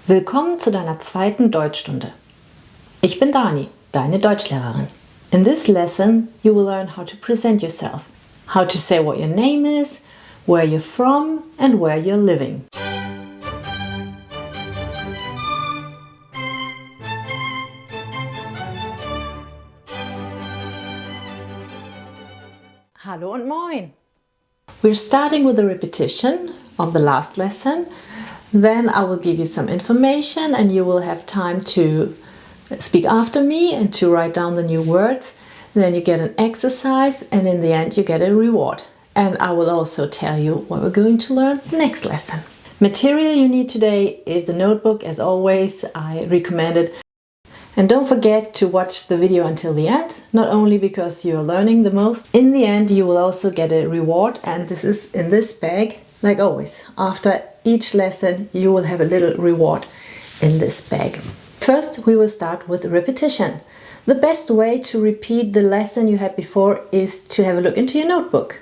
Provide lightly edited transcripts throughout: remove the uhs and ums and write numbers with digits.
Willkommen zu deiner zweiten Deutschstunde. Ich bin Dani, deine Deutschlehrerin. In this lesson, you will learn how to present yourself, how to say what your name is, where you're from, and where you're living. Hallo und moin! We're starting with a repetition of the last lesson. Then I will give you some information and you will have time to speak after me and to write down the new words. Then you get an exercise and in the end you get a reward. And I will also tell you what we're going to learn next lesson. Material you need today is a notebook, as always. I recommend it. And don't forget to watch the video until the end, not only because you're learning the most. In the end you will also get a reward, and this is in this bag, like always. After each lesson you will have a little reward in this bag. First we will start with repetition. The best way to repeat the lesson you had before is to have a look into your notebook.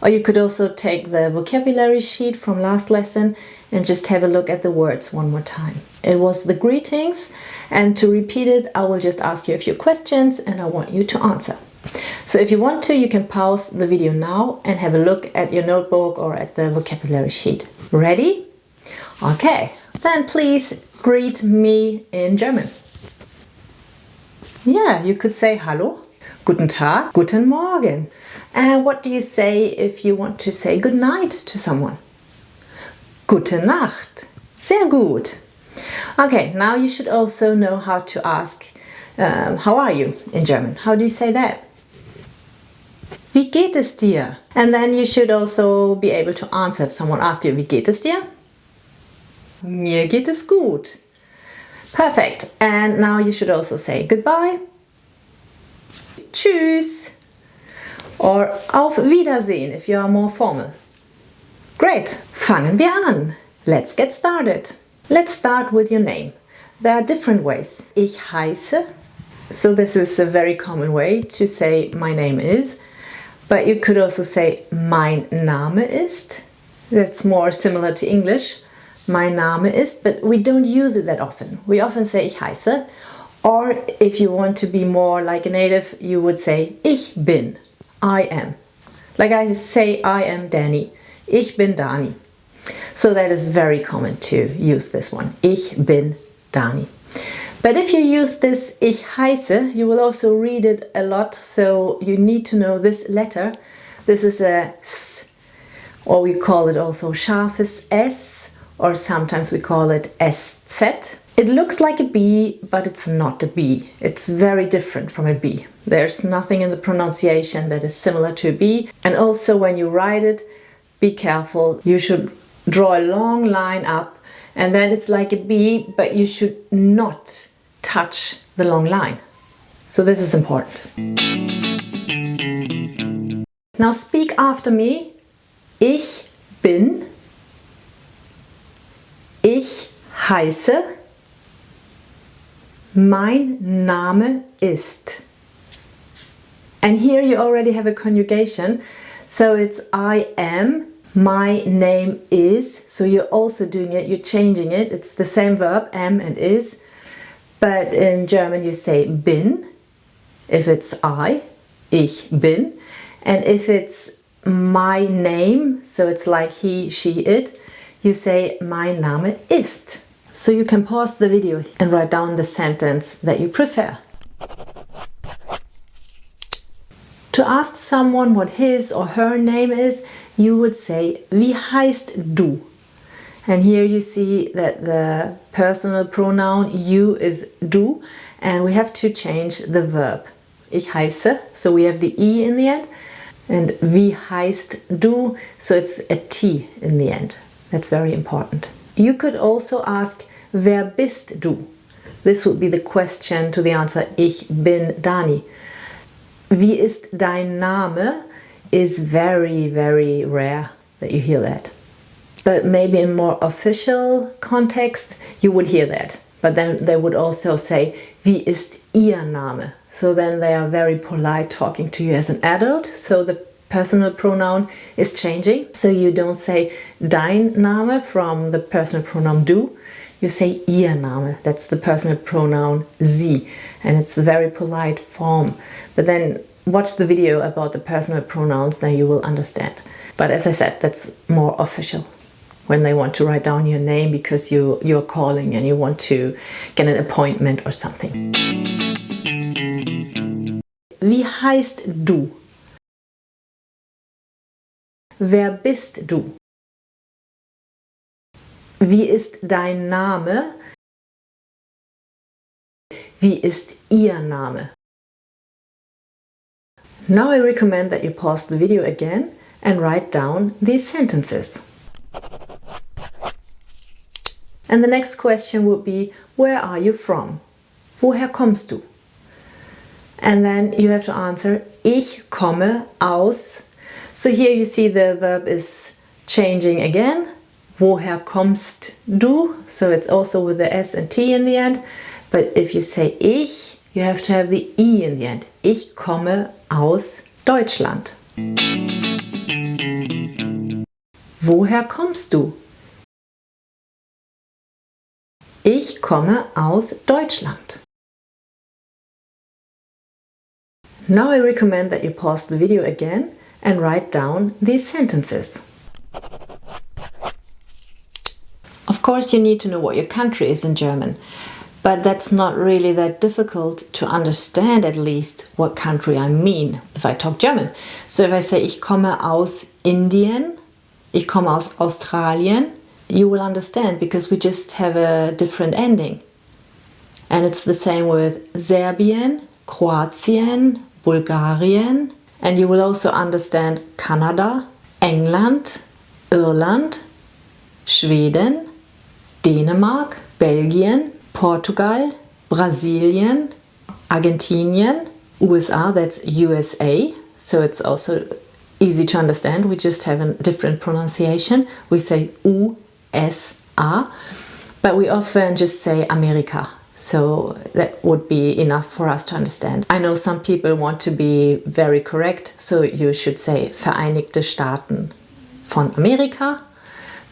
Or you could also take the vocabulary sheet from last lesson and just have a look at the words one more time. It was the greetings, and to repeat it I will just ask you a few questions and I want you to answer. So if you want to, you can pause the video now and have a look at your notebook or at the vocabulary sheet. Ready? Okay, then please greet me in German. Yeah, you could say Hallo, Guten Tag, Guten Morgen. And what do you say if you want to say good night to someone? Gute Nacht. Sehr gut. Okay, now you should also know how to ask how are you in German. How do you say that? Wie geht es dir? And then you should also be able to answer if someone asks you, wie geht es dir? Mir geht es gut. Perfect. And now you should also say goodbye. Tschüss. Or auf Wiedersehen if you are more formal. Great. Fangen wir an. Let's get started. Let's start with your name. There are different ways. Ich heiße. So this is a very common way to say my name is. But you could also say mein Name ist. That's more similar to English. Mein Name ist, but we don't use it that often. We often say ich heiße. Or if you want to be more like a native, you would say ich bin. I am. Like I say I am Dani. Ich bin Dani. So that is very common to use this one. Ich bin Dani. But if you use this ich heiße, you will also read it a lot, so you need to know this letter. This is a S, or we call it also scharfes S, or sometimes we call it SZ. It looks like a B, but it's not a B. It's very different from a B. There's nothing in the pronunciation that is similar to a B. And also when you write it, be careful. You should draw a long line up, and then it's like a B, but you should not touch the long line. So this is important. Now speak after me. Ich bin. Ich heiße. Mein Name ist. And here you already have a conjugation. So it's I am. My name is. So you're also doing it, you're changing it. It's the same verb, am and is. But in German you say bin, if it's I, ich bin. And if it's my name, so it's like he, she, it, you say mein Name ist. So you can pause the video and write down the sentence that you prefer. To ask someone what his or her name is, you would say, wie heißt du? And here you see that the personal pronoun you is du, and we have to change the verb. Ich heiße, so we have the E in the end, and wie heißt du, so it's a T in the end. That's very important. You could also ask, wer bist du? This would be the question to the answer, ich bin Dani. Wie ist dein Name is very, very rare that you hear that. But maybe in more official context, you would hear that. But then they would also say, wie ist ihr Name? So then they are very polite talking to you as an adult. So the personal pronoun is changing. So you don't say dein Name from the personal pronoun du. you say Ihr Name. That's the personal pronoun Sie, and it's the very polite form. But then watch the video about the personal pronouns, then you will understand. But as I said, that's more official when they want to write down your name because you're calling and you want to get an appointment or something. Wie heißt du? Wer bist du? Wie ist dein Name? Wie ist Ihr Name? Now I recommend that you pause the video again and write down these sentences. And the next question would be, where are you from? Woher kommst du? And then you have to answer, ich komme aus. So here you see the verb is changing again. Woher kommst du? So it's also with the S and T in the end. But if you say ich, you have to have the I in the end. Ich komme aus Deutschland. Woher kommst du? Ich komme aus Deutschland. Now I recommend that you pause the video again and write down these sentences. Of course, you need to know what your country is in German, but that's not really that difficult to understand, at least what country I mean if I talk German. So if I say ich komme aus Indien, ich komme aus Australien, you will understand because we just have a different ending. And it's the same with Serbien, Kroatien, Bulgarien, and you will also understand Canada, England, Irland, Schweden, Dänemark, Belgien, Portugal, Brasilien, Argentinien, USA, that's USA, so it's also easy to understand. We just have a different pronunciation. We say USA, but we often just say America. So that would be enough for us to understand. I know some people want to be very correct, so you should say Vereinigte Staaten von Amerika,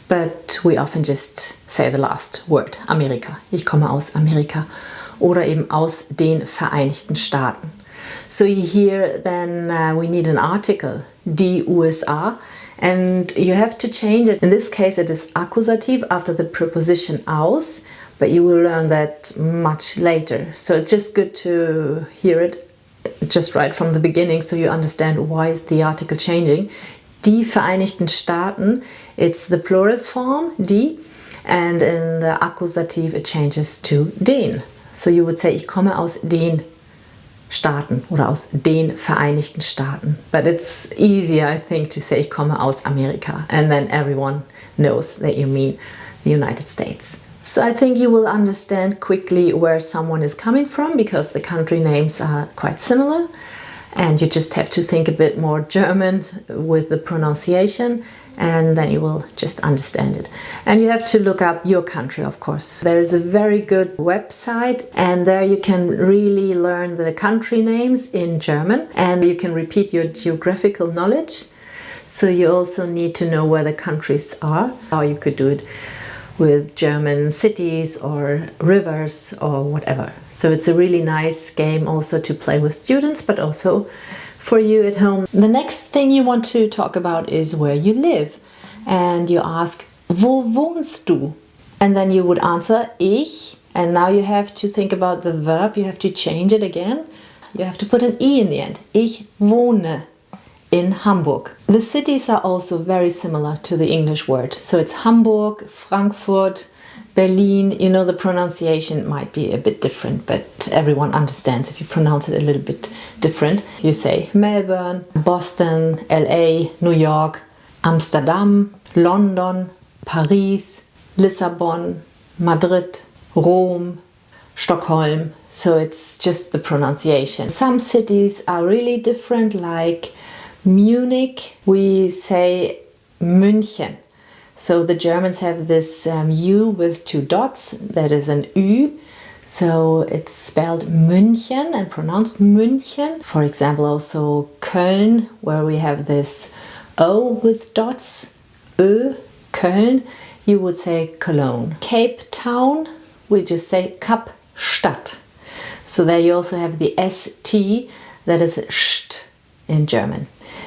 but we often just say the last word, Amerika. Ich komme aus Amerika. Oder eben aus den Vereinigten Staaten. So here then we need an article, die USA, and you have to change it. In this case it is accusative after the preposition aus, but you will learn that much later. So it's just good to hear it just right from the beginning so you understand why is the article changing. Die Vereinigten Staaten, it's the plural form, die, and in the accusative it changes to den. So you would say, ich komme aus den Staaten oder aus den Vereinigten Staaten. But it's easier, I think, to say, ich komme aus Amerika, and then everyone knows that you mean the United States. So I think you will understand quickly where someone is coming from because the country names are quite similar. And you just have to think a bit more German with the pronunciation, and then you will just understand it. And you have to look up your country, of course. There is a very good website, and there you can really learn the country names in German, and you can repeat your geographical knowledge. So you also need to know where the countries are, how you could do it with German cities or rivers or whatever. So it's a really nice game also to play with students, but also for you at home. The next thing you want to talk about is where you live. And you ask, wo wohnst du? And then you would answer, ich. And now you have to think about the verb. You have to change it again. You have to put an I in the end. Ich wohne in Hamburg. The cities are also very similar to the English word. So it's Hamburg, Frankfurt, Berlin. You know, the pronunciation might be a bit different, but everyone understands if you pronounce it a little bit different. You say Melbourne, Boston, LA, New York, Amsterdam, London, Paris, Lissabon, Madrid, Rome, Stockholm. So it's just the pronunciation. Some cities are really different, like Munich, we say München. So the Germans have this U with two dots, that is an Ü. So it's spelled München and pronounced München. For example, also Köln, where we have this O with dots, Ö, Köln. you would say Cologne. Cape Town, we just say Kapstadt. So there you also have the ST, that is st in German.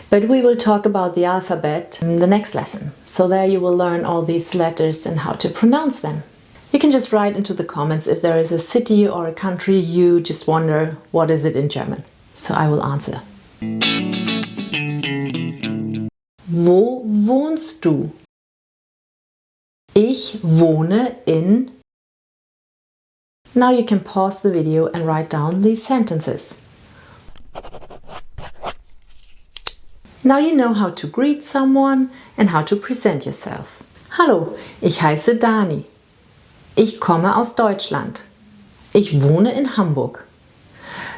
But we will talk about the alphabet in the next lesson. So there you will learn all these letters and how to pronounce them. You can just write into the comments if there is a city or a country you just wonder what is it in German. So I will answer. Wo wohnst du? Ich wohne in... Now you can pause the video and write down these sentences. Now you know how to greet someone and how to present yourself. Hallo, ich heiße Dani. Ich komme aus Deutschland. Ich wohne in Hamburg.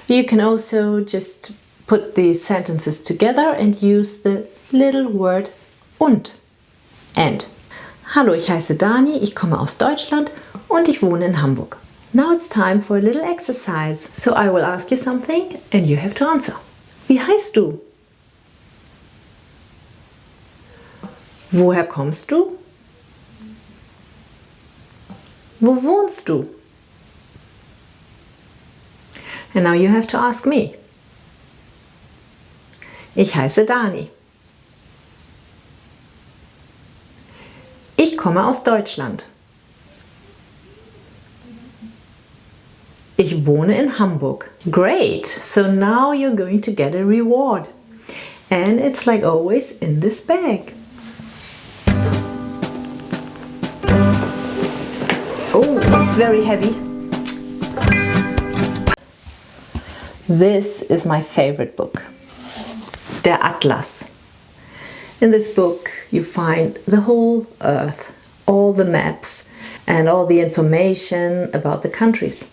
You can also just put these sentences together and use the little word und. Hallo, ich heiße Dani, ich komme aus Deutschland und ich wohne in Hamburg. Now it's time for a little exercise. So I will ask you something and you have to answer. Wie heißt du? Woher kommst du? Wo wohnst du? And now you have to ask me. Ich heiße Dani. Ich komme aus Deutschland. Ich wohne in Hamburg. Great! So now you're going to get a reward. And it's like always in this bag. Oh, it's very heavy. This is my favorite book. Der Atlas. In this book you find the whole earth, all the maps and all the information about the countries.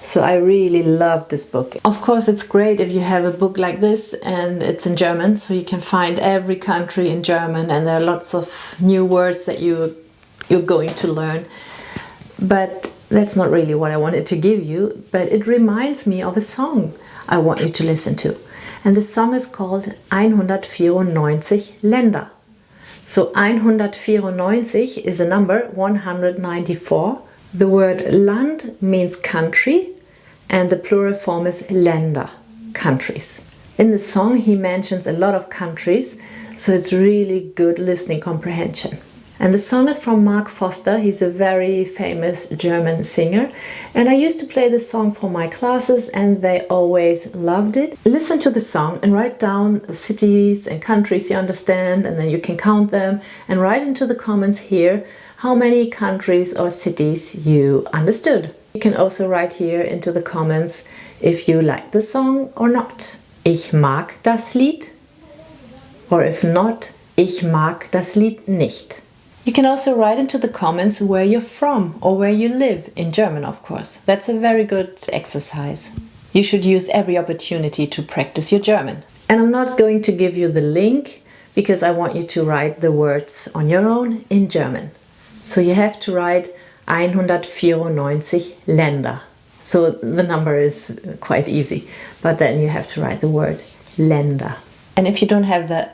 So I really love this book. Of course it's great if you have a book like this and it's in German, so you can find every country in German and there are lots of new words that you're going to learn. But that's not really what I wanted to give you, but it reminds me of a song I want you to listen to. And the song is called 194 Länder. So 194 is a number 194. The word Land means country and the plural form is Länder, countries. In the song he mentions a lot of countries, so it's really good listening comprehension. And the song is from Mark Foster. He's a very famous German singer. And I used to play this song for my classes and they always loved it. Listen to the song and write down the cities and countries you understand, and then you can count them and write into the comments here how many countries or cities you understood. You can also write here into the comments if you like the song or not. Ich mag das Lied. Or if not, ich mag das Lied nicht. You can also write into the comments where you're from or where you live, in German of course. That's a very good exercise. You should use every opportunity to practice your German. And I'm not going to give you the link because I want you to write the words on your own in German. So you have to write 194 Länder. So the number is quite easy, but then you have to write the word Länder. And if you don't have the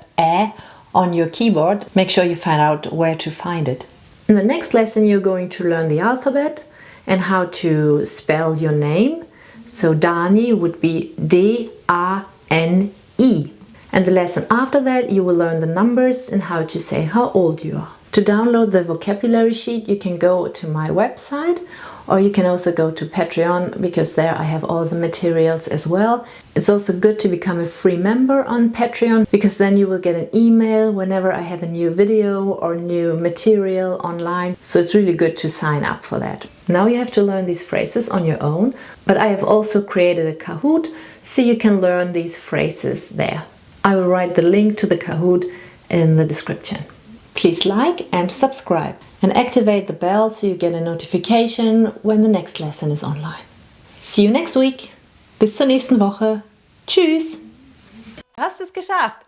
on your keyboard, make sure you find out where to find it. In the next lesson you're going to learn the alphabet and how to spell your name. So Dani would be D-A-N-I. And the lesson after that you will learn the numbers and how to say how old you are. To download the vocabulary sheet you can go to my website, or you can also go to Patreon because there I have all the materials as well. It's also good to become a free member on Patreon because then you will get an email whenever I have a new video or new material online. So it's really good to sign up for that. Now you have to learn these phrases on your own, but I have also created a Kahoot so you can learn these phrases there. I will write the link to the Kahoot in the description. Please like and subscribe and activate the bell so you get a notification when the next lesson is online. See you next week. Bis zur nächsten Woche. Tschüss. Du hast es geschafft.